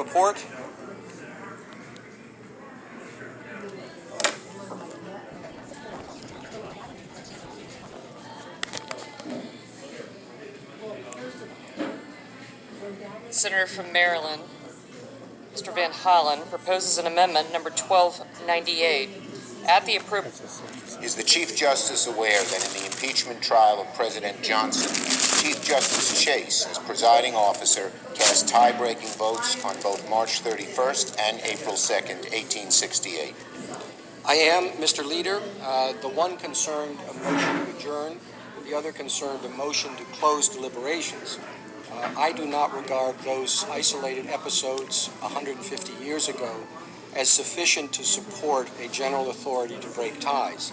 report. Senator from Maryland, Mr. Van Hollen, proposes an amendment number 1298. At the appropriate... Is the Chief Justice aware that in the impeachment trial of President Johnson, Chief Justice Chase, as presiding officer, cast tie-breaking votes on both March 31st and April 2nd, 1868? I am, Mr. Leader. The one concerned a motion to adjourn, the other concerned a motion to close deliberations. I do not regard those isolated episodes 150 years ago as sufficient to support a general authority to break ties.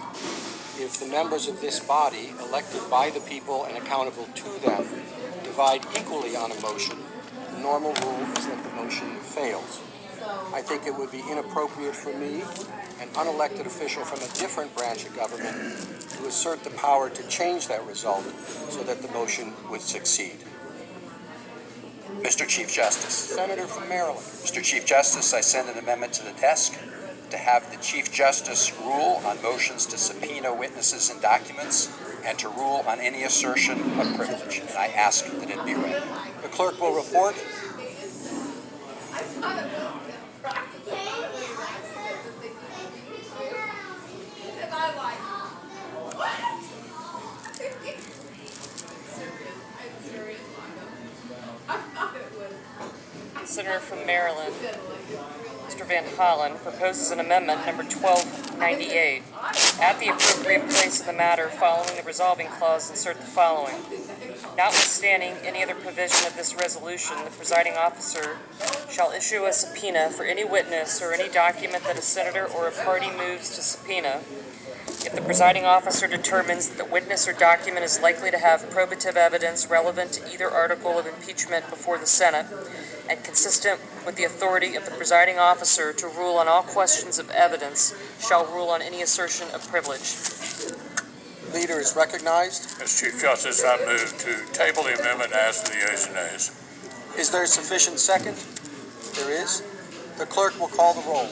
If the members of this body, elected by the people and accountable to them, divide equally on a motion, the normal rule is that the motion fails. I think it would be inappropriate for me, an unelected official from a different branch of government, to assert the power to change that result so that the motion would succeed. Mr. Chief Justice. Senator from Maryland. Mr. Chief Justice, I send an amendment to the desk to have the Chief Justice rule on motions to subpoena witnesses and documents and to rule on any assertion of privilege. And I ask that it be read. The clerk will report. Senator from Maryland, Mr. Van Hollen, proposes an amendment number 1298. At the appropriate place in the matter following the resolving clause, insert the following. Notwithstanding any other provision of this resolution, the presiding officer shall issue a subpoena for any witness or any document that a senator or a party moves to subpoena if the presiding officer determines that the witness or document is likely to have probative evidence relevant to either article of impeachment before the Senate and consistent with the authority of the presiding officer to rule on all questions of evidence, shall rule on any assertion of privilege. Leader is recognized. Mr. Chief Justice, I move to table the amendment and ask for the ayes and nays. Is there sufficient second? There is. The clerk will call the roll.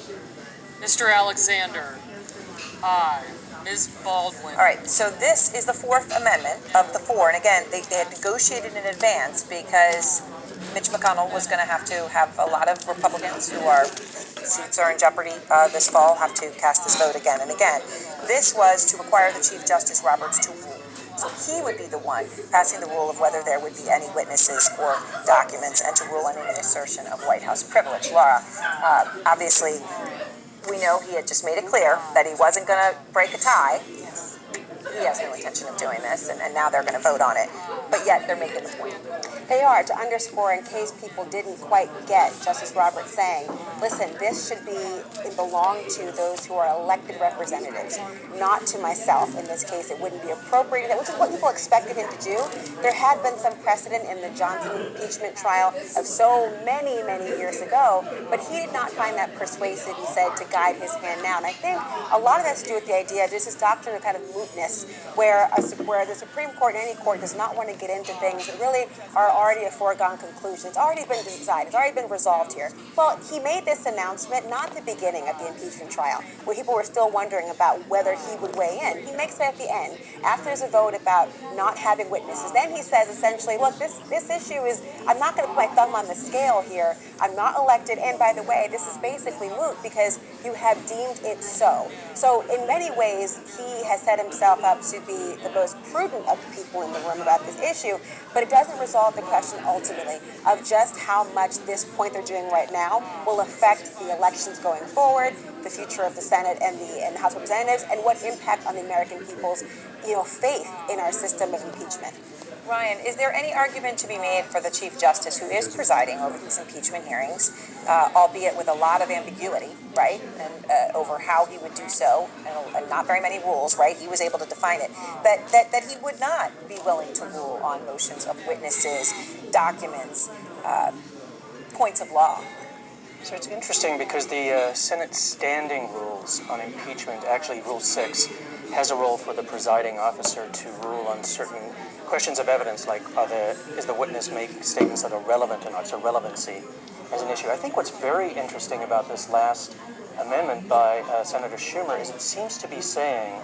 Mr. Alexander. Aye. Ms. Baldwin. All right, so this is the fourth amendment of the four. And again, they had negotiated in advance because Mitch McConnell was going to have a lot of Republicans who are seats are in jeopardy this fall have to cast this vote again and again. This was to require the Chief Justice Roberts to rule. So he would be the one passing the rule of whether there would be any witnesses or documents and to rule on any assertion of White House privilege. Laura, obviously, we know he had just made it clear that he wasn't going to break a tie. He has no intention of doing this, and now they're going to vote on it. But yet, they're making the point. They are, to underscore in case people didn't quite get Justice Roberts saying, listen, this should belong to those who are elected representatives, not to myself. In this case, it wouldn't be appropriate, which is what people expected him to do. There had been some precedent in the Johnson impeachment trial of so many, many years ago, but he did not find that persuasive, he said, to guide his hand now. And I think a lot of that has to do with the idea, there's this doctrine of kind of mootness, where the Supreme Court and any court does not want to get into things that really are already a foregone conclusion. It's already been decided. It's already been resolved here. Well, he made this announcement not at the beginning of the impeachment trial, where people were still wondering about whether he would weigh in. He makes it at the end, after there's a vote about not having witnesses. Then he says essentially, look, this issue is, I'm not going to put my thumb on the scale here. I'm not elected, and by the way, this is basically moot because you have deemed it so. So in many ways, he has set himself up to be the most prudent of the people in the room about this issue, but it doesn't resolve the question ultimately of just how much this point they're doing right now will affect the elections going forward, the future of the Senate and the House of Representatives, and what impact on the American people's faith in our system of impeachment. Ryan, is there any argument to be made for the Chief Justice who is presiding over these impeachment hearings, albeit with a lot of ambiguity, right, and over how he would do so, and not very many rules, right? He was able to define it, that he would not be willing to rule on motions of witnesses, documents, points of law. So it's interesting because the Senate standing rules on impeachment, actually Rule 6, has a role for the presiding officer to rule on certain questions of evidence, like is the witness making statements that are relevant or not, so relevancy. as an issue. I think what's very interesting about this last amendment by Senator Schumer is it seems to be saying,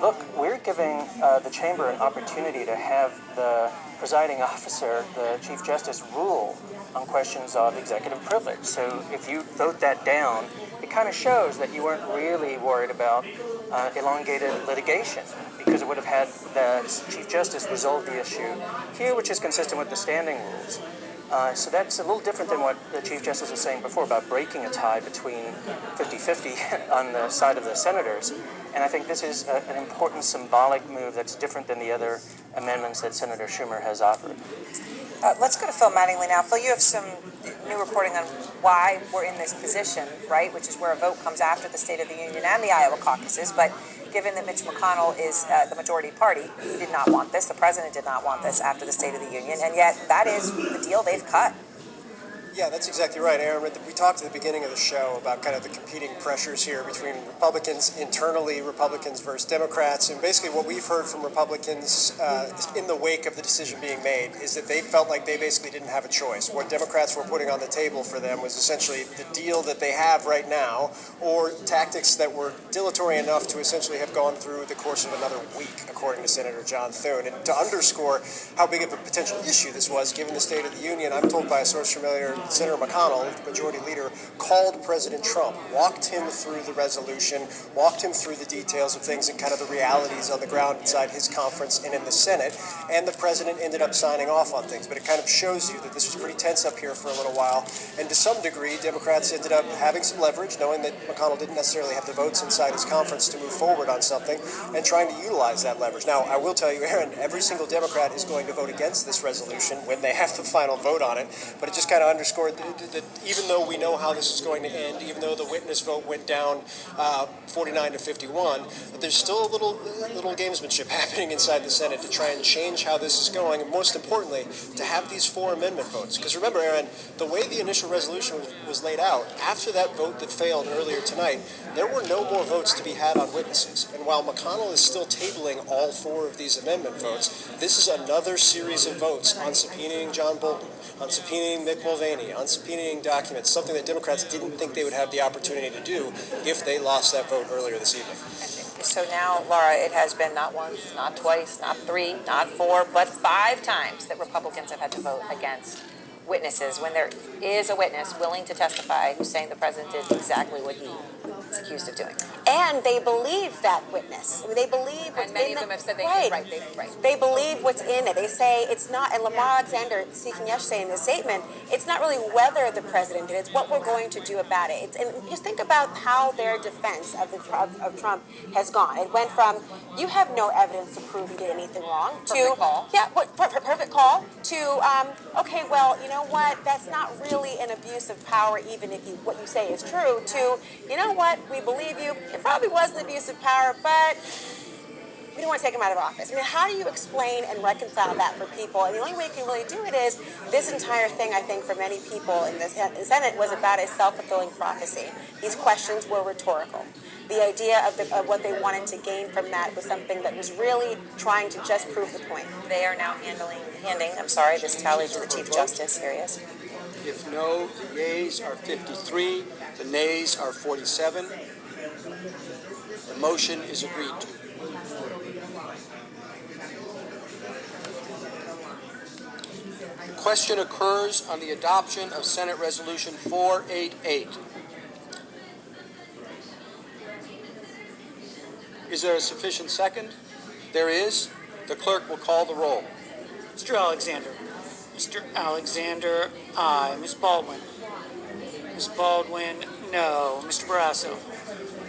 look, we're giving the chamber an opportunity to have the presiding officer, the Chief Justice, rule on questions of executive privilege. So if you vote that down, it kind of shows that you weren't really worried about elongated litigation, because it would have had the Chief Justice resolve the issue here, which is consistent with the standing rules. So that's a little different than what the Chief Justice was saying before about breaking a tie between 50-50 on the side of the senators. And I think this is an important symbolic move that's different than the other amendments that Senator Schumer has offered. Let's go to Phil Mattingly now. Phil, you have some new reporting on why we're in this position, right, which is where a vote comes after the State of the Union and the Iowa caucuses, but given that Mitch McConnell is the majority party, he did not want this, the president did not want this after the State of the Union, and yet that is the deal they've cut. Yeah, that's exactly right, Aaron. We talked at the beginning of the show about kind of the competing pressures here between Republicans internally, Republicans versus Democrats, and basically what we've heard from Republicans in the wake of the decision being made is that they felt like they basically didn't have a choice. What Democrats were putting on the table for them was essentially the deal that they have right now, or tactics that were dilatory enough to essentially have gone through the course of another week, according to Senator John Thune. And to underscore how big of a potential issue this was, given the State of the Union, I'm told by a source familiar, Senator McConnell, the majority leader, called President Trump, walked him through the resolution, walked him through the details of things and kind of the realities on the ground inside his conference and in the Senate, and the president ended up signing off on things. But it kind of shows you that this was pretty tense up here for a little while, and to some degree, Democrats ended up having some leverage, knowing that McConnell didn't necessarily have the votes inside his conference to move forward on something, and trying to utilize that leverage. Now, I will tell you, Aaron, every single Democrat is going to vote against this resolution when they have the final vote on it, but it just kind of underscored that even though we know how this is going to end, even though the witness vote went down 49-51, there's still a little gamesmanship happening inside the Senate to try and change how this is going, and most importantly, to have these 4 amendment votes. Because remember, Aaron, the way the initial resolution was laid out, after that vote that failed earlier tonight, there were no more votes to be had on witnesses. And while McConnell is still tabling all 4 of these amendment votes, this is another series of votes on subpoenaing John Bolton, on subpoenaing Mick Mulvaney, on subpoenaing documents, something that Democrats didn't think they would have the opportunity to do if they lost that vote earlier this evening. So now, Laura, it has been not once, not twice, not 3, not 4, but 5 times that Republicans have had to vote against witnesses when there is a witness willing to testify who's saying the president did exactly what he is accused of doing. And they believe that witness. I mean, they believe what's And many in of them have said they right. right. They believe what's in it. They say it's not, and Lamar Alexander, speaking yesterday in his statement, it's not really whether the president did it, it's what we're going to do about it. And just think about how their defense of Trump has gone. It went from, you have no evidence to prove he did anything wrong, Perfect call. Yeah, perfect call, to, okay, well, you know what, that's not really an abuse of power, even if what you say is true, to, you know what, we believe you, it probably was an abuse of power, but we don't want to take him out of office. I mean, how do you explain and reconcile that for people? And the only way you can really do it is this entire thing, I think, for many people in the Senate was about a self-fulfilling prophecy. These questions were rhetorical. The idea of what they wanted to gain from that was something that was really trying to just prove the point. They are now handing this tally to the Chief Justice. Here he is. If no, the yeas are 53, the nays are 47. The motion is agreed to. The question occurs on the adoption of Senate Resolution 488. Is there a sufficient second? There is. The clerk will call the roll. Mr. Alexander. Mr. Alexander, aye. Ms. Baldwin. Ms. Baldwin, no. Mr. Barrasso.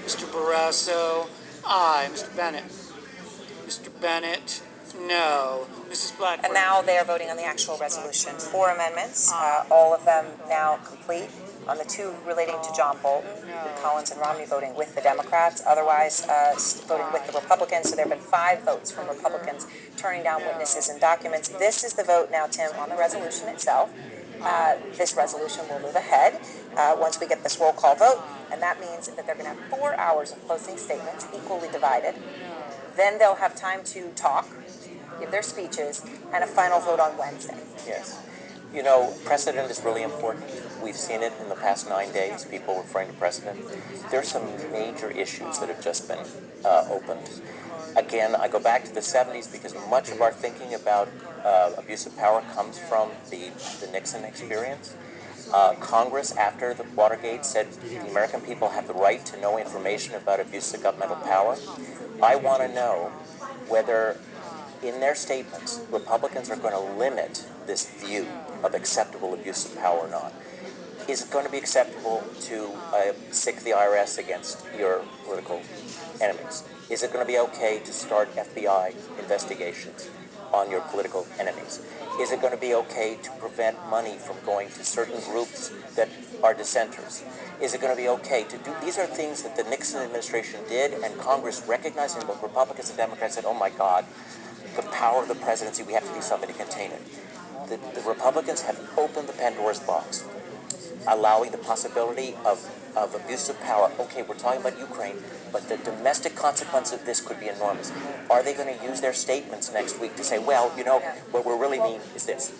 Mr. Barrasso, aye. Mr. Bennett. Mr. Bennett, no. Mrs. Blackburn. And now they are voting on the actual resolution. 4 amendments, all of them now complete. On the 2 relating to John Bolton, Collins and Romney voting with the Democrats, otherwise voting with the Republicans. So there have been 5 votes from Republicans turning down witnesses and documents. This is the vote now, Tim, on the resolution itself. This resolution will move ahead once we get this roll call vote, and that means that they're going to have 4 hours of closing statements, equally divided. Then they'll have time to talk, give their speeches, and a final vote on Wednesday. Yes. You know, precedent is really important. we've seen it in the past 9 days, people referring to precedent. There's some major issues that have just been opened. Again, I go back to the 70s because much of our thinking about abuse of power comes from the Nixon experience. Congress, after the Watergate, said the American people have the right to know information about abuse of governmental power. I want to know whether, in their statements, Republicans are going to limit this view of acceptable abuse of power or not. Is it going to be acceptable to sic the IRS against your political enemies? Is it going to be okay to start FBI investigations on your political enemies? Is it going to be okay to prevent money from going to certain groups that are dissenters? Is it going to be okay to do? These are things that the Nixon administration did, and Congress recognized, and both Republicans and Democrats said, oh my God, the power of the presidency, we have to do something to contain it. The Republicans have opened the Pandora's box, allowing the possibility of abuse of power. Okay, we're talking about Ukraine, but the domestic consequence of this could be enormous. Are they going to use their statements next week to say, well, you know, what we really mean is this?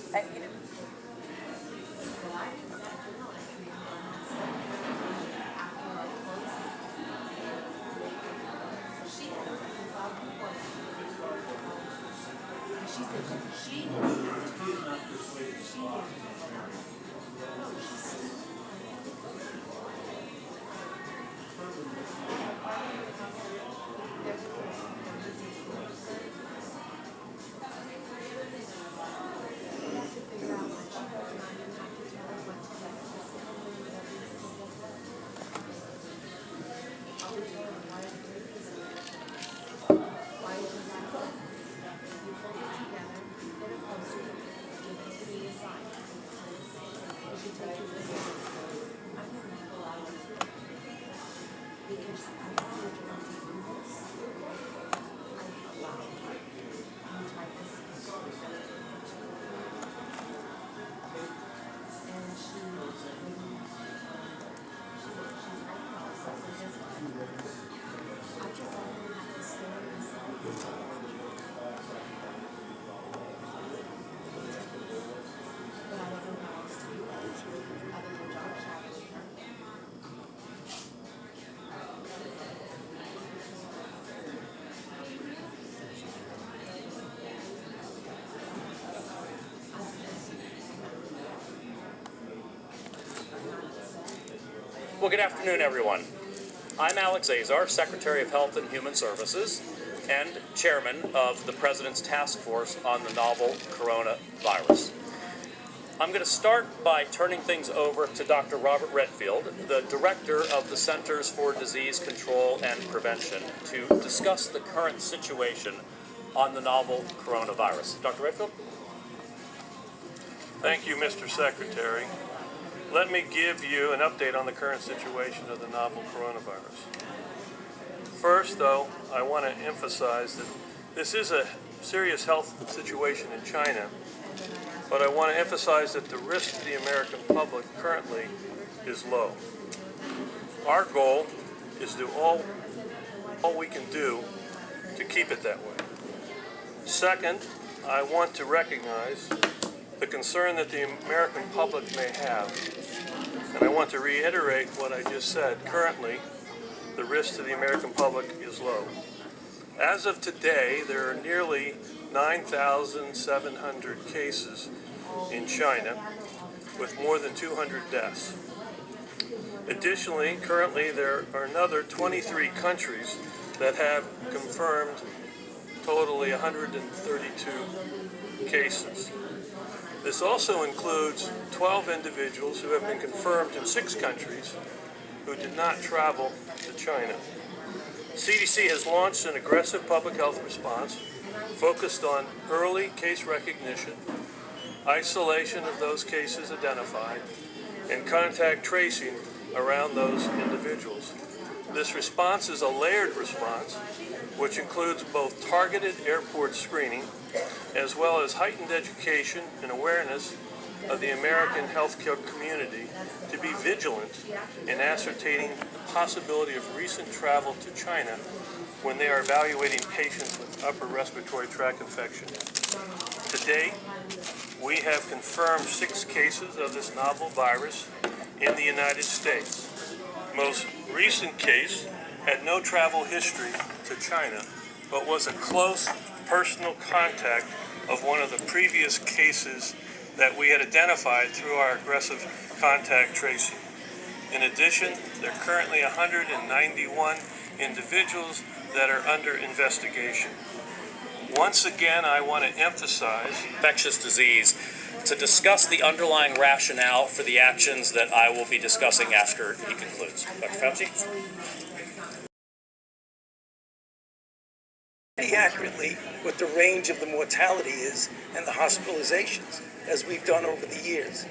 Well, good afternoon, everyone. I'm Alex Azar, Secretary of Health and Human Services and Chairman of the President's Task Force on the Novel Coronavirus. I'm going to start by turning things over to Dr. Robert Redfield, the Director of the Centers for Disease Control and Prevention, to discuss the current situation on the novel coronavirus. Dr. Redfield? Thank you, Mr. Secretary. Let me give you an update on the current situation of the novel coronavirus. First, though, I want to emphasize that this is a serious health situation in China, but I want to emphasize that the risk to the American public currently is low. Our goal is to do all we can do to keep it that way. Second, I want to recognize the concern that the American public may have. And I want to reiterate what I just said. Currently, the risk to the American public is low. As of today, there are nearly 9,700 cases in China, with more than 200 deaths. Additionally, currently there are another 23 countries that have confirmed totally 132 cases. This also includes 12 individuals who have been confirmed in 6 countries who did not travel to China. CDC has launched an aggressive public health response focused on early case recognition, isolation of those cases identified, and contact tracing around those individuals. This response is a layered response, which includes both targeted airport screening as well as heightened education and awareness of the American healthcare community to be vigilant in ascertaining the possibility of recent travel to China when they are evaluating patients with upper respiratory tract infection. To date, we have confirmed 6 cases of this novel virus in the United States. Most recent case had no travel history to China, but was a close personal contact of one of the previous cases that we had identified through our aggressive contact tracing. In addition, there are currently 191 individuals that are under investigation. Once again, I want to emphasize Infectious disease to discuss the underlying rationale for the actions that I will be discussing after he concludes. Dr. Fauci? Pretty accurately what the range of the mortality is and the hospitalizations, as we've done over the years.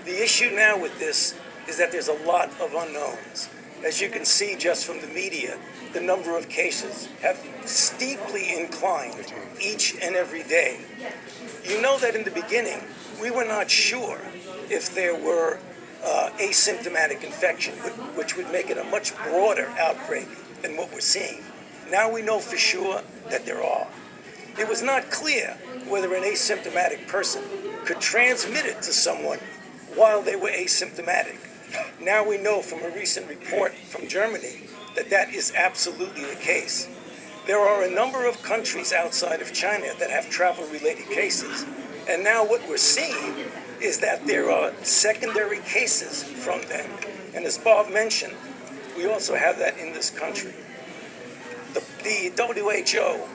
The issue now with this is that there's a lot of unknowns. As you can see just from the media, the number of cases have steeply inclined each and every day. You know that in the beginning, we were not sure if there were asymptomatic infection, which would make it a much broader outbreak than what we're seeing. Now we know for sure that there are. It was not clear whether an asymptomatic person could transmit it to someone while they were asymptomatic. Now we know from a recent report from Germany that that is absolutely the case. There are a number of countries outside of China that have travel-related cases, and now what we're seeing is that there are secondary cases from them. And as Bob mentioned, we also have that in this country. The WHO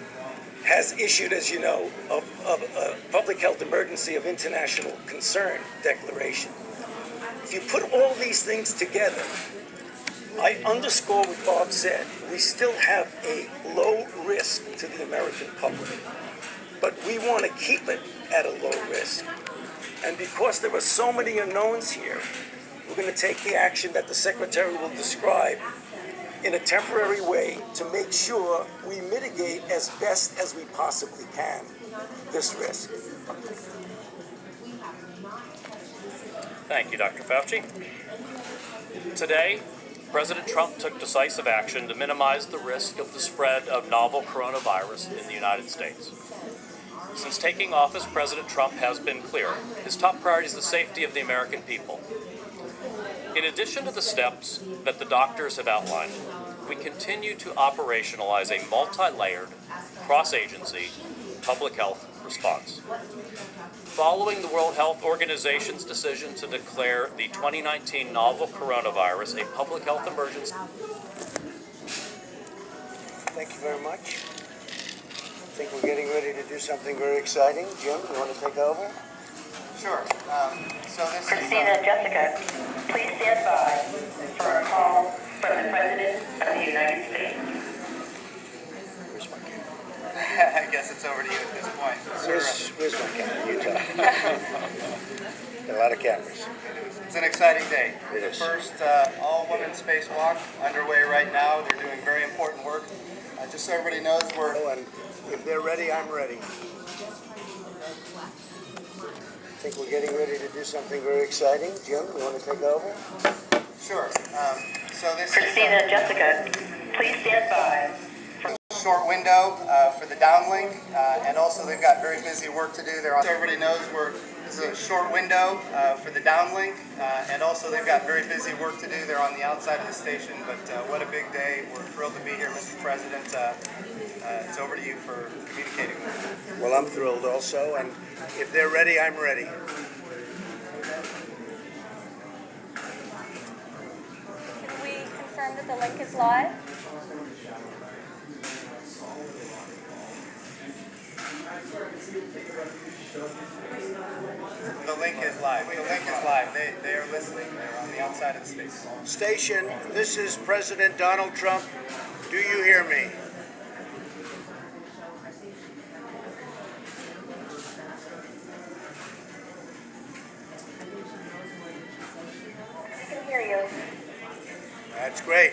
has issued, as you know, a public health emergency of international concern declaration. If you put all these things together, I underscore what Bob said. We still have a low risk to the American public, but we want to keep it at a low risk. And because there are so many unknowns here, we're going to take the action that the Secretary will describe in a temporary way to make sure we mitigate as best as we possibly can this risk. Thank you, Dr. Fauci. Today, President Trump took decisive action to minimize the risk of the spread of novel coronavirus in the United States. Since taking office, President Trump has been clear. His top priority is the safety of the American people. In addition to the steps that the doctors have outlined, we continue to operationalize a multi-layered, cross-agency public health response. Following the World Health Organization's decision to declare the 2019 novel coronavirus a public health emergency. Thank you very much. I think we're getting ready to do something very exciting. Jim, you want to take over? Sure. Christina, Jessica, please stand by for a call from the President of the United States. Where's my camera? I guess it's over to you at this point. Where's my camera? You talk. A lot of cameras. It's an exciting day. It is. First all-women spacewalk underway right now. They're doing very important work. Just so everybody knows, if they're ready, I'm ready. I think we're getting ready to do something very exciting. Jim, you want to take over? Sure. Christina, Jessica, please stand by. Short window for the downlink, and also they've got very busy work to do. So everybody knows this is a short window for the downlink, and also they've got very busy work to do. They're on the outside of the station, but what a big day. We're thrilled to be here, Mr. President. It's over to you for communicating with them. Well, I'm thrilled also, and if they're ready, I'm ready. Can we confirm that the link is live? The link is live. The link is live. They are listening. They're on the outside of the station. Station, this is President Donald Trump. Do you hear me? I can hear you. That's great.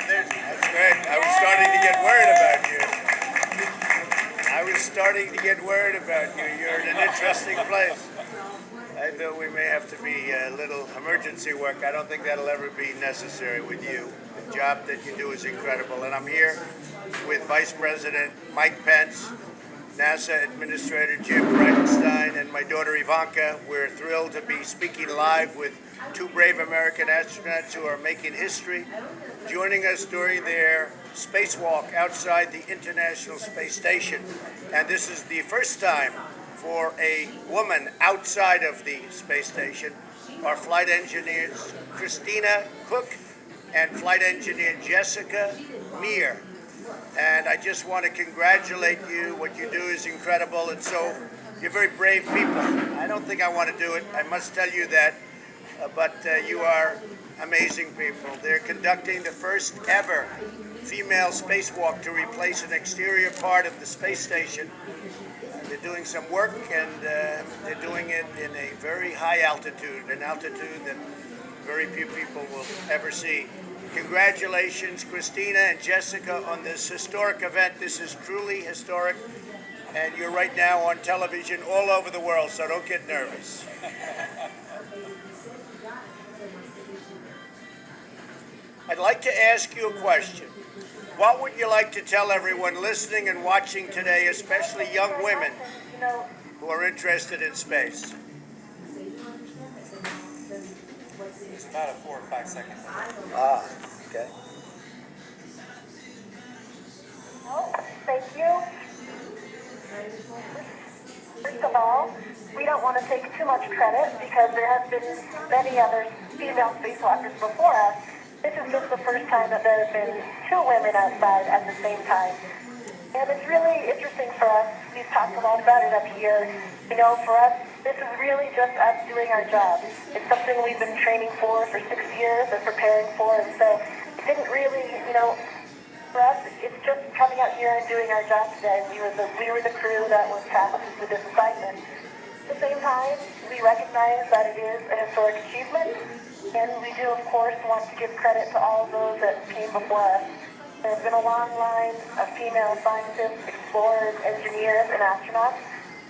That's great. I was starting to get worried about you. You're in an interesting place. I thought we may have to be a little emergency work. I don't think that'll ever be necessary with you. The job that you do is incredible. And I'm here with Vice President Mike Pence, NASA Administrator Jim Bridenstine, and my daughter Ivanka. We're thrilled to be speaking live with two brave American astronauts who are making history, joining us during their spacewalk outside the International Space Station. And this is the first time for a woman outside of the space station. Our flight engineers, Christina Cook and flight engineer Jessica Meir. And I just want to congratulate you. What you do is incredible, and so you're very brave people. I don't think I want to do it, I must tell you that, but you are amazing people. They're conducting the first ever female spacewalk to replace an exterior part of the space station. They're doing some work, and they're doing it in a very high altitude, an altitude that very few people will ever see. Congratulations, Christina and Jessica, on this historic event. This is truly historic, and you're right now on television all over the world, so don't get nervous. I'd like to ask you a question. What would you like to tell everyone listening and watching today, especially young women who are interested in space? It's about a 4 or 5 second. Ah, okay. Well, thank you. First of all, we don't want to take too much credit because there have been many other female spacewalkers before us. This is just the first time that there have been two women outside at the same time. And it's really interesting for us. We've talked a lot about it up here. You know, for us, this is really just us doing our job. It's something we've been training for 6 years and preparing for, and so it didn't really, you know, for us, it's just coming out here and doing our job today. We were the crew that was tasked with this assignment. At the same time, we recognize that it is a historic achievement, and we do, of course, want to give credit to all of those that came before us. There's been a long line of female scientists, explorers, engineers, and astronauts,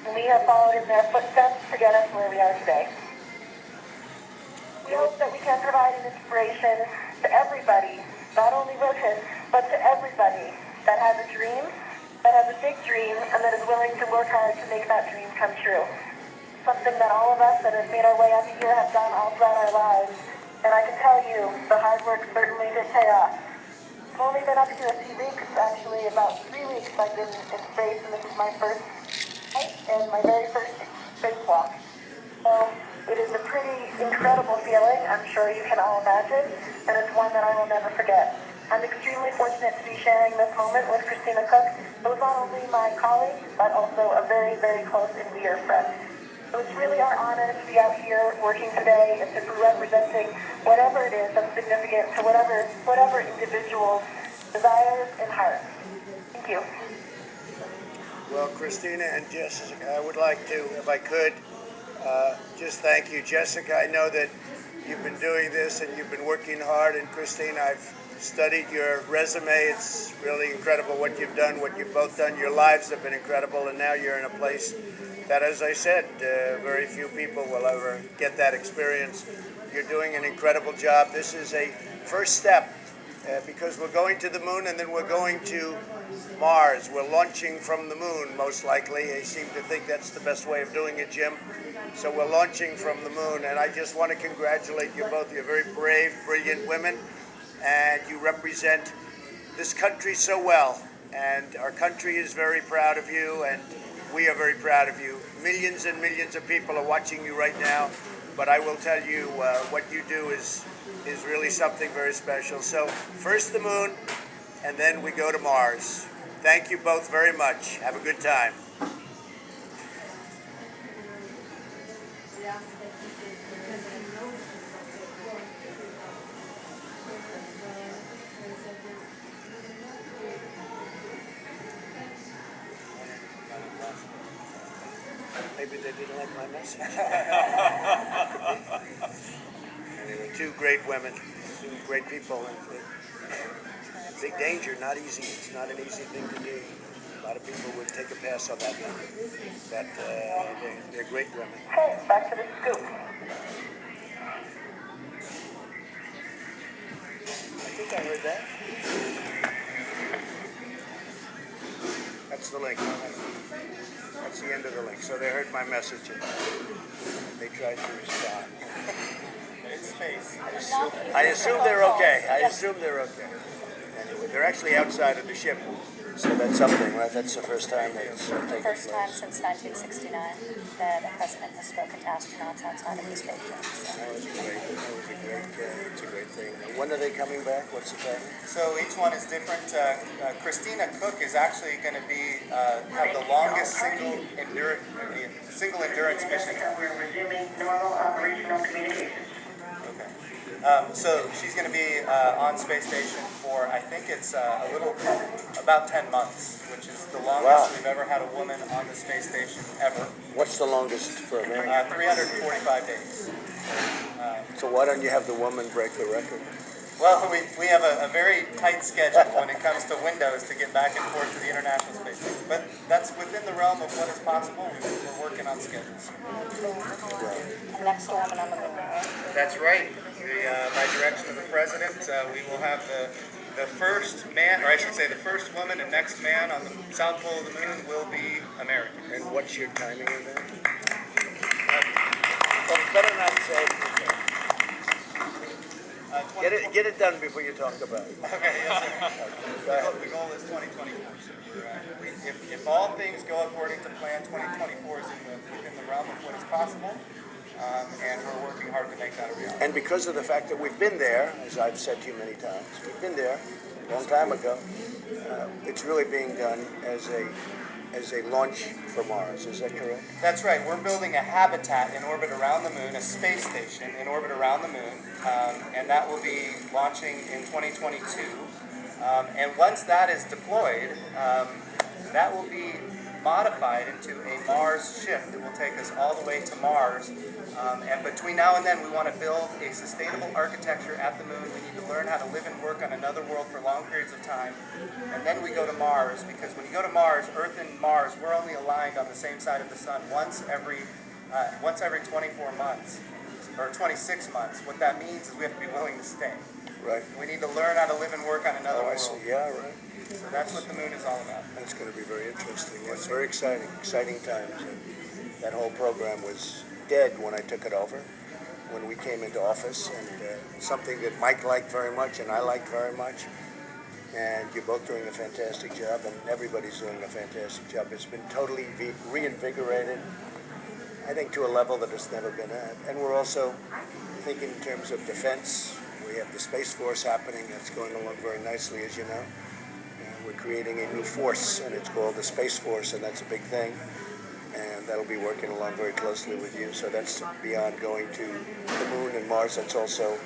and we have followed in their footsteps to get us where we are today. We hope that we can provide an inspiration to everybody, not only Rohit, but to everybody that has a dream, that has a big dream, and that is willing to work hard to make that dream come true. Something that all of us that have made our way up here have done all throughout our lives. And I can tell you, the hard work certainly did pay off. I've only been up here a few weeks, actually about 3 weeks I've been in space, and this is my first flight and my very first spacewalk. So it is a pretty incredible feeling, I'm sure you can all imagine, and it's one that I will never forget. I'm extremely fortunate to be sharing this moment with Christina Cook, who is not only my colleague, but also a very, very close and dear friend. So it's really our honor to be out here working today and to be representing whatever it is that's significant to whatever individual's desires and hearts. Thank you. Well, Christina and Jessica, I would like to, if I could, just thank you. Jessica, I know that you've been doing this and you've been working hard, and Christina, I've studied your resume. It's really incredible what you've done, what you've both done. Your lives have been incredible, and now you're in a place that, as I said, very few people will ever get that experience. You're doing an incredible job. This is a first step because we're going to the moon, and then we're going to Mars. We're launching from the moon, most likely. I seem to think that's the best way of doing it, Jim. So we're launching from the moon, and I just want to congratulate you both. You're very brave, brilliant women, and you represent this country so well. And our country is very proud of you, and we are very proud of you. Millions and millions of people are watching you right now, but I will tell you what you do is really something very special. So first the moon, and then we go to Mars. Thank you both very much. Have a good time. Maybe they didn't like my message. Anyway, two great women, two great people. Big danger, not easy. It's not an easy thing to do. A lot of people would take a pass on that one. But they're great women. Okay, back to the scoop. I think I heard that. That's the link. That's the end of the link. So they heard my message and they tried to respond. face. I assume they're okay. Anyway, they're actually outside of the ship. So that's something, right? That's the first time that's The taken first time place. since 1969 that a president has spoken to astronauts outside of the space station. That was it's a great thing. And when are they coming back? What's the timing? So each one is different. Christina Cook is actually going to be have the longest single endurance mission. We're resuming normal operational communication. Okay. So she's going to be on space station for, I think it's about 10 months, which is the longest we've ever had a woman on the space station ever. What's the longest for a man? 345 days. So why don't you have the woman break the record? Well, we have a very tight schedule when it comes to windows to get back and forth to the International Space Station. But that's within the realm of what is possible. We're working on schedules. And next woman on the moon, right? That's right. By direction of the President, we will have the first man, or I should say the first woman and next man on the south pole of the moon will be American. And what's your timing of that? Well, better not say. Get it done before you talk about it. Okay, yes, sir. The goal is 2024. If all things go according to plan, 2024 is within the realm of what is possible, and we're working hard to make that a reality. And because of the fact that we've been there, as I've said to you many times, we've been there a long time ago, it's really being done as a launch for Mars. Is that correct? That's right. We're building a habitat in orbit around the moon, a space station in orbit around the moon, and that will be launching in 2022. And once that is deployed, that will be modified into a Mars ship that will take us all the way to Mars. And between now and then, we want to build a sustainable architecture at the moon. We need to learn how to live and work on another world for long periods of time. And then we go to Mars, because when you go to Mars, Earth and Mars, we're only aligned on the same side of the sun once every 24 months, or 26 months. What that means is we have to be willing to stay. Right. We need to learn how to live and work on another world. I see. Yeah, right. So that's what the moon is all about. That's going to be very interesting. It's very exciting times. And that whole program was dead when I took it over, when we came into office, and something that Mike liked very much and I liked very much. And you're both doing a fantastic job, and everybody's doing a fantastic job. It's been totally reinvigorated, I think, to a level that it's never been at. And we're also thinking in terms of defense. We have the Space Force happening. That's going along very nicely, as you know. We're creating a new force, and it's called the Space Force, and that's a big thing. And that'll be working along very closely with you. So that's beyond going to the moon and Mars. That's also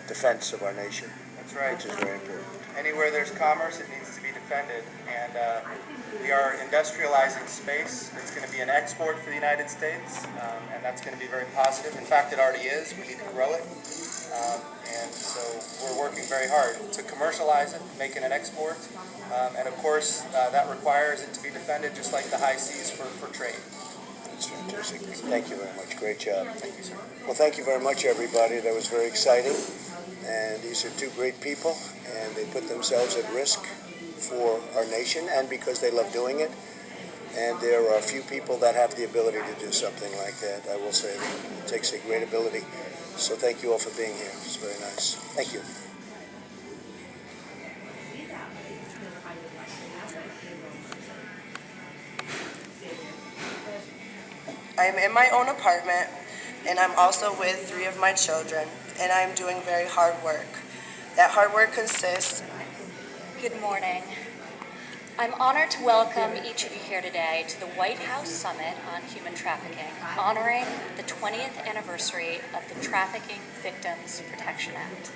defense of our nation. That's right. Which is very important. Anywhere there's commerce, it needs to be defended. And we are industrializing space. It's going to be an export for the United States, and that's going to be very positive. In fact, it already is. We need to grow it. And so we're working very hard to commercialize it, make it an export. And of course, that requires it to be defended just like the high seas for trade. That's fantastic. Thank you very much. Great job. Thank you, sir. Well, thank you very much, everybody. That was very exciting. And these are two great people, and they put themselves at risk for our nation and because they love doing it. And there are a few people that have the ability to do something like that. I will say that it takes a great ability. So thank you all for being here. It's very nice. Thank you. I'm in my own apartment, and I'm also with 3 of my children, and I'm doing very hard work. That hard work consists... Good morning. I'm honored to welcome each of you here today to the White House Summit on Human Trafficking, honoring the 20th anniversary of the Trafficking Victims Protection Act.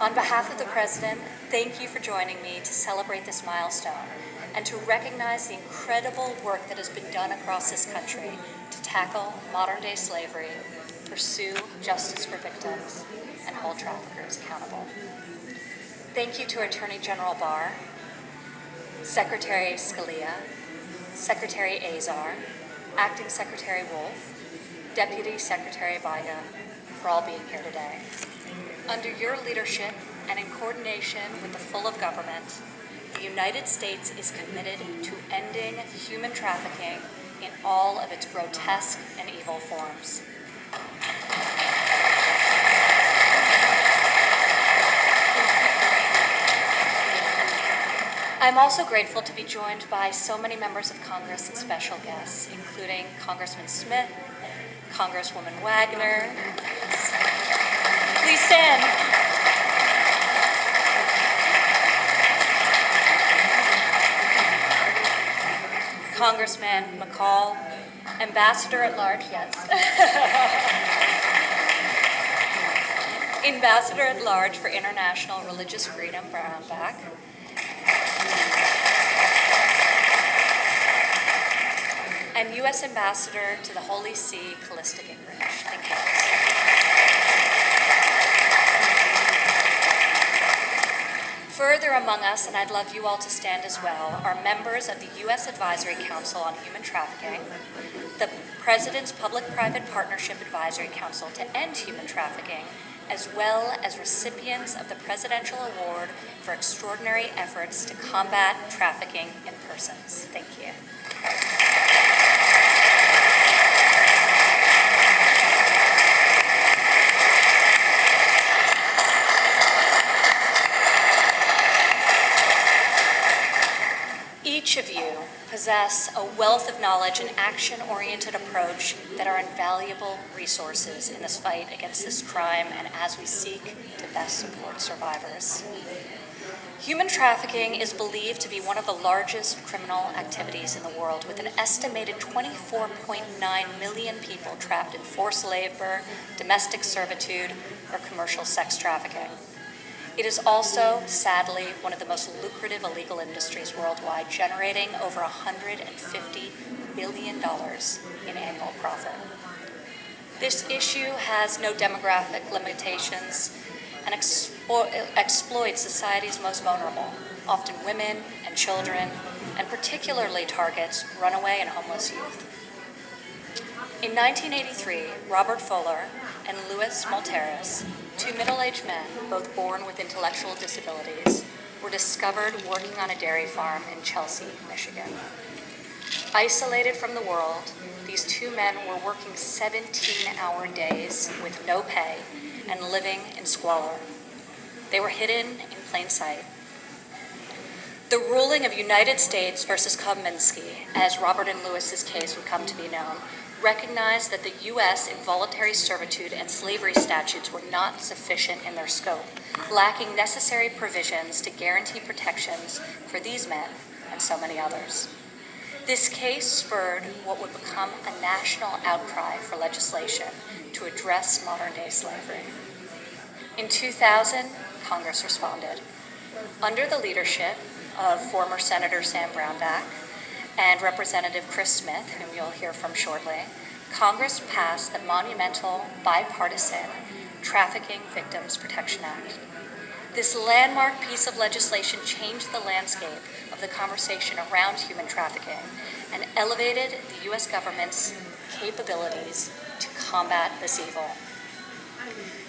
On behalf of the President, thank you for joining me to celebrate this milestone and to recognize the incredible work that has been done across this country to tackle modern-day slavery, pursue justice for victims, and hold traffickers accountable. Thank you to Attorney General Barr, Secretary Scalia, Secretary Azar, Acting Secretary Wolf, Deputy Secretary WA.GOV for all being here today. Under your leadership and in coordination with the full of government, the United States is committed to ending human trafficking in all of its grotesque and evil forms. I'm also grateful to be joined by so many members of Congress and special guests, including Congressman Smith, Congresswoman Wagner. Please stand. Congressman McCall, Ambassador at Large, yes. Ambassador at Large for International Religious Freedom, Brownback. And U.S. Ambassador to the Holy See, Callista Gingrich. Thank you. Further among us, and I'd love you all to stand as well, are members of the U.S. Advisory Council on Human Trafficking, the President's Public-Private Partnership Advisory Council to End Human Trafficking, as well as recipients of the Presidential Award for Extraordinary Efforts to Combat Trafficking in Persons. Thank you. Each of you possess a wealth of knowledge and action-oriented approach that are invaluable resources in this fight against this crime and as we seek to best support survivors. Human trafficking is believed to be one of the largest criminal activities in the world, with an estimated 24.9 million people trapped in forced labor, domestic servitude, or commercial sex trafficking. It is also, sadly, one of the most lucrative illegal industries worldwide, generating over $150 billion in annual profit. This issue has no demographic limitations and exploits society's most vulnerable, often women and children, and particularly targets runaway and homeless youth. In 1983, Robert Fuller and Louis Malteris, two middle-aged men, both born with intellectual disabilities, were discovered working on a dairy farm in Chelsea, Michigan. Isolated from the world, these two men were working 17-hour days with no pay and living in squalor. They were hidden in plain sight. The ruling of United States versus Kobminski, as Robert and Lewis's case would come to be known, recognized that the U.S. involuntary servitude and slavery statutes were not sufficient in their scope, lacking necessary provisions to guarantee protections for these men and so many others. This case spurred what would become a national outcry for legislation to address modern-day slavery. In 2000, Congress responded. Under the leadership of former Senator Sam Brownback and Representative Chris Smith, whom you'll hear from shortly, Congress passed the monumental bipartisan Trafficking Victims Protection Act. This landmark piece of legislation changed the landscape of the conversation around human trafficking and elevated the U.S. government's capabilities to combat this evil.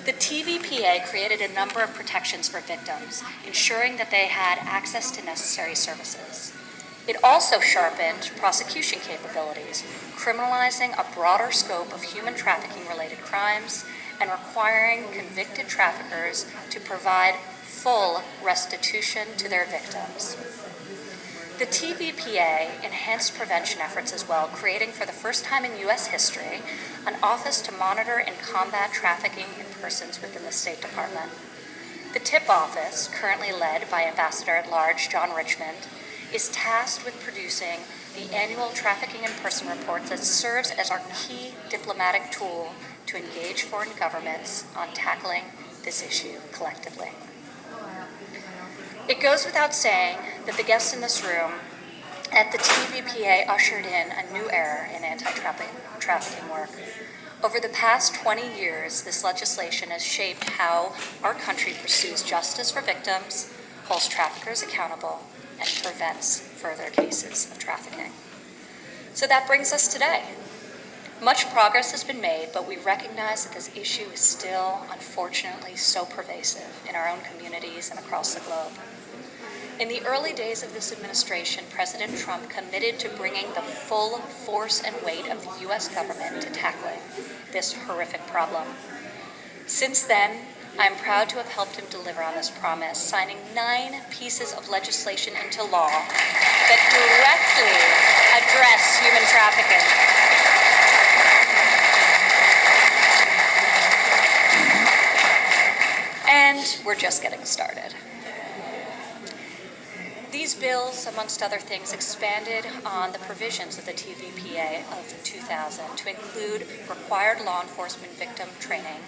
The TVPA created a number of protections for victims, ensuring that they had access to necessary services. It also sharpened prosecution capabilities, criminalizing a broader scope of human trafficking-related crimes and requiring convicted traffickers to provide full restitution to their victims. The TVPA enhanced prevention efforts as well, creating for the first time in U.S. history an office to monitor and combat trafficking in persons within the State Department. The TIP office, currently led by Ambassador at Large John Richmond, is tasked with producing the annual Trafficking in Person report that serves as our key diplomatic tool to engage foreign governments on tackling this issue collectively. It goes without saying that the guests in this room at the TVPA ushered in a new era in anti-trafficking work. Over the past 20 years, this legislation has shaped how our country pursues justice for victims, holds traffickers accountable, and prevents further cases of trafficking. So that brings us today. Much progress has been made, but we recognize that this issue is still, unfortunately, so pervasive in our own communities and across the globe. In the early days of this administration, President Trump committed to bringing the full force and weight of the U.S. government to tackling this horrific problem. Since then, I am proud to have helped him deliver on this promise, signing 9 pieces of legislation into law that directly address human trafficking. And we're just getting started. These bills, amongst other things, expanded on the provisions of the TVPA of 2000 to include required law enforcement victim training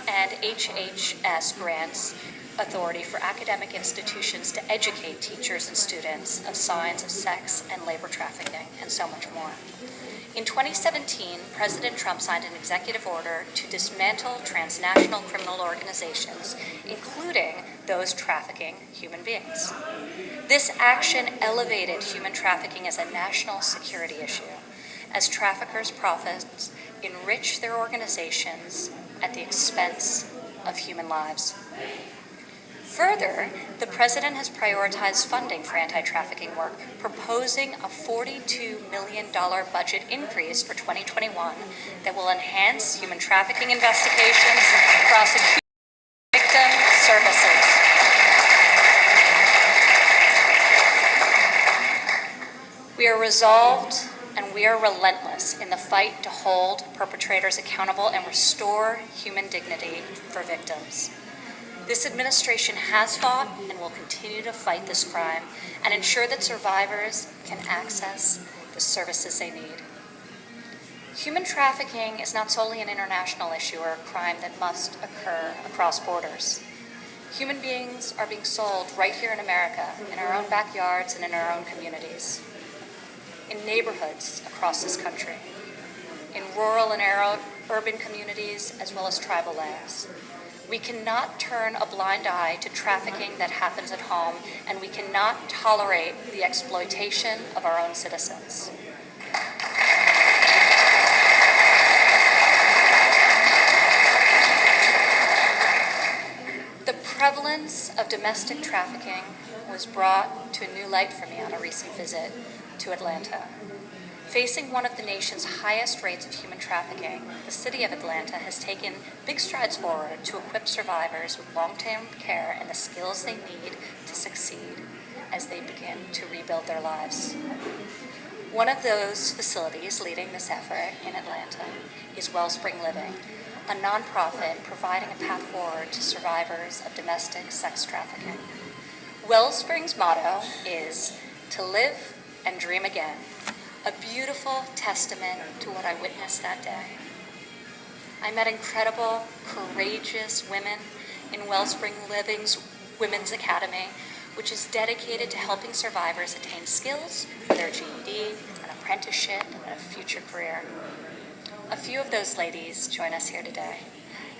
and HHS grants authority for academic institutions to educate teachers and students of signs of sex and labor trafficking, and so much more. In 2017, President Trump signed an executive order to dismantle transnational criminal organizations, including those trafficking human beings. This action elevated human trafficking as a national security issue, as traffickers' profits enrich their organizations at the expense of human lives. Further, the President has prioritized funding for anti-trafficking work, proposing a $42 million budget increase for 2021 that will enhance human trafficking investigations, prosecute victim services. We are resolved and we are relentless in the fight to hold perpetrators accountable and restore human dignity for victims. This administration has fought and will continue to fight this crime and ensure that survivors can access the services they need. Human trafficking is not solely an international issue or a crime that must occur across borders. Human beings are being sold right here in America, in our own backyards and in our own communities, in neighborhoods across this country, in rural and urban communities, as well as tribal lands. We cannot turn a blind eye to trafficking that happens at home, and we cannot tolerate the exploitation of our own citizens. The prevalence of domestic trafficking was brought to a new light for me on a recent visit to Atlanta. Facing one of the nation's highest rates of human trafficking, the city of Atlanta has taken big strides forward to equip survivors with long-term care and the skills they need to succeed as they begin to rebuild their lives. One of those facilities leading this effort in Atlanta is Wellspring Living, a nonprofit providing a path forward to survivors of domestic sex trafficking. Wellspring's motto is to live and dream again, a beautiful testament to what I witnessed that day. I met incredible, courageous women in Wellspring Living's Women's Academy, which is dedicated to helping survivors attain skills for their GED, an apprenticeship, and a future career. A few of those ladies join us here today,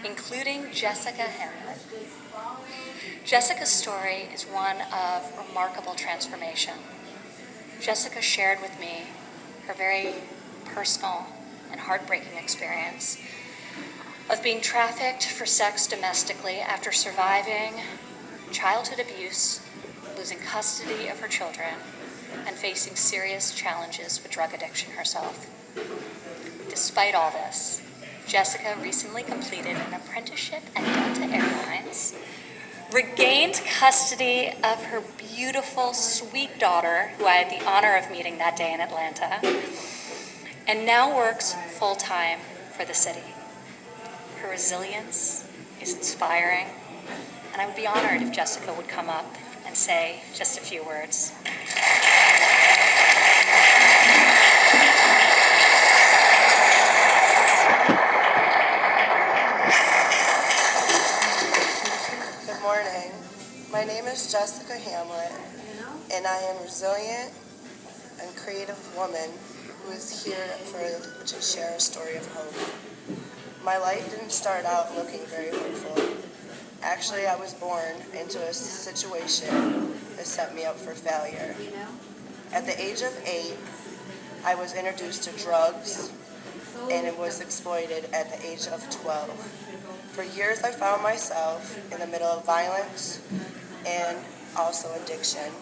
including Jessica Hamlet. Jessica's story is one of remarkable transformation. Jessica shared with me her very personal and heartbreaking experience of being trafficked for sex domestically after surviving childhood abuse, losing custody of her children, and facing serious challenges with drug addiction herself. Despite all this, Jessica recently completed an apprenticeship at Delta Airlines, regained custody of her beautiful, sweet daughter, who I had the honor of meeting that day in Atlanta, and now works full-time for the city. Her resilience is inspiring, and I would be honored if Jessica would come up and say just a few words. Good morning. My name is Jessica Hamlet, and I am a resilient and creative woman who is here to share a story of hope. My life didn't start out looking very hopeful. Actually, I was born into a situation that set me up for failure. At the age of 8, I was introduced to drugs and was exploited at the age of 12. For years, I found myself in the middle of violence and also addiction.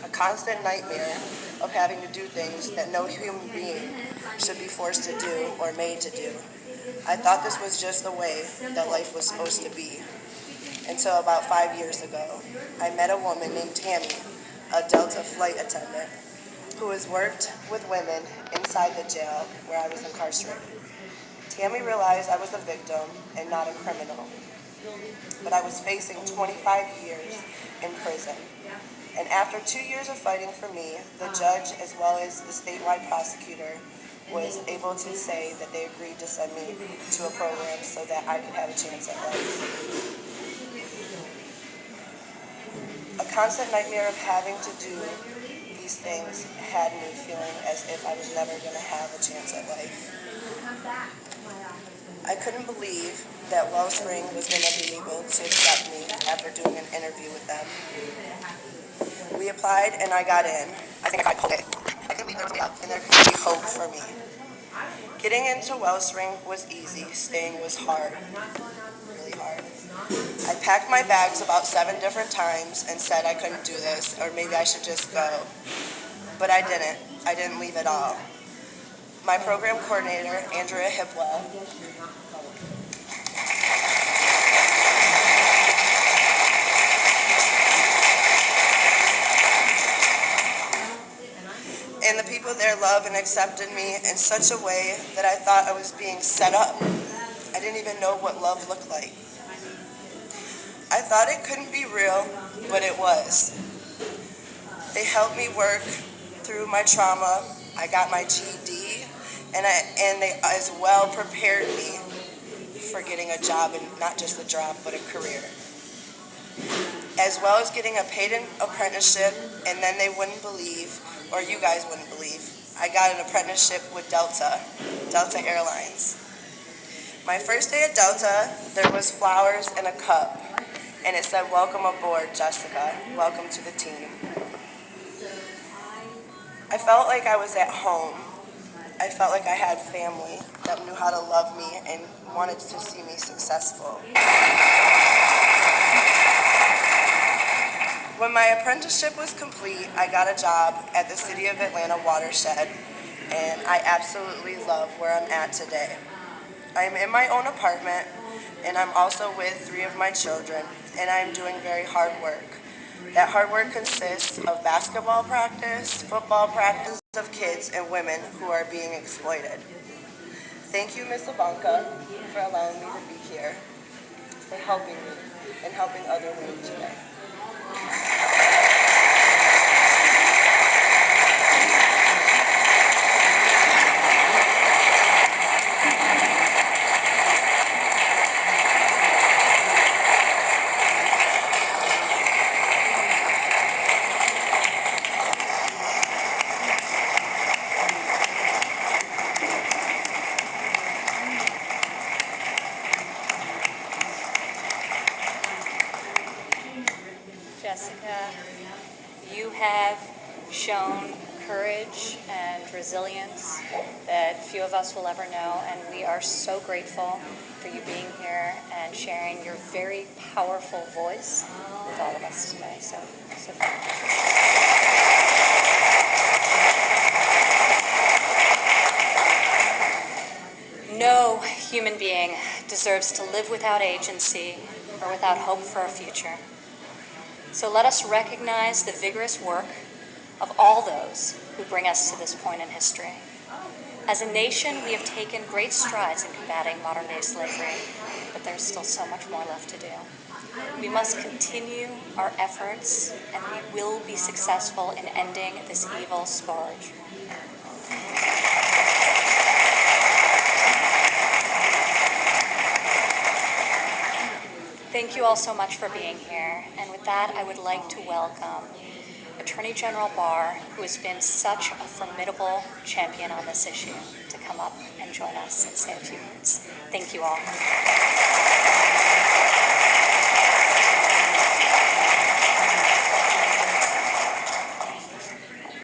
A constant nightmare of having to do things that no human being should be forced to do or made to do. I thought this was just the way that life was supposed to be. Until about 5 years ago, I met a woman named Tammy, a Delta flight attendant, who has worked with women inside the jail where I was incarcerated. Tammy realized I was a victim and not a criminal, but I was facing 25 years in prison. And after 2 years of fighting for me, the judge, as well as the statewide prosecutor, was able to say that they agreed to send me to a program so that I could have a chance at life. A constant nightmare of having to do these things had me feeling as if I was never going to have a chance at life. I couldn't believe that Wellspring was going to be able to accept me after doing an interview with them. We applied and I got in. I think I pulled it. I could believe there was a and there could be hope for me. Getting into Wellspring was easy. Staying was hard. Really hard. I packed my bags about 7 different times and said I couldn't do this, or maybe I should just go. But I didn't. I didn't leave at all. My program coordinator, Andrea Hipwell, and the people there loved and accepted me in such a way that I thought I was being set up. I didn't even know what love looked like. I thought it couldn't be real, but it was. They helped me work through my trauma. I got my GED, and they as well prepared me for getting a job, and not just a job, but a career. As well as getting a paid apprenticeship, and then they wouldn't believe, or you guys wouldn't believe, I got an apprenticeship with Delta Airlines. My first day at Delta, there was flowers and a cup, and it said, "Welcome aboard, Jessica. Welcome to the team." I felt like I was at home. I felt like I had family that knew how to love me and wanted to see me successful. When my apprenticeship was complete, I got a job at the City of Atlanta watershed, and I absolutely love where I'm at today. I'm in my own apartment, and I'm also with 3 of my children, and I'm doing very hard work. That hard work consists of basketball practice, football practice of kids and women who are being exploited. Thank you, Miss Ivanka, for allowing me to be here, for helping me and helping other women today. Jessica, you have shown courage and resilience that few of us will ever know, and we are so grateful for you being here and sharing your very powerful voice with all of us today. So thank you. No human being deserves to live without agency or without hope for a future. So let us recognize the vigorous work of all those who bring us to this point in history. As a nation, we have taken great strides in combating modern-day slavery, but there's still so much more left to do. We must continue our efforts, and we will be successful in ending this evil scourge. Thank you all so much for being here, and with that, I would like to welcome Attorney General Barr, who has been such a formidable champion on this issue, to come up and join us and say a few words. Thank you all.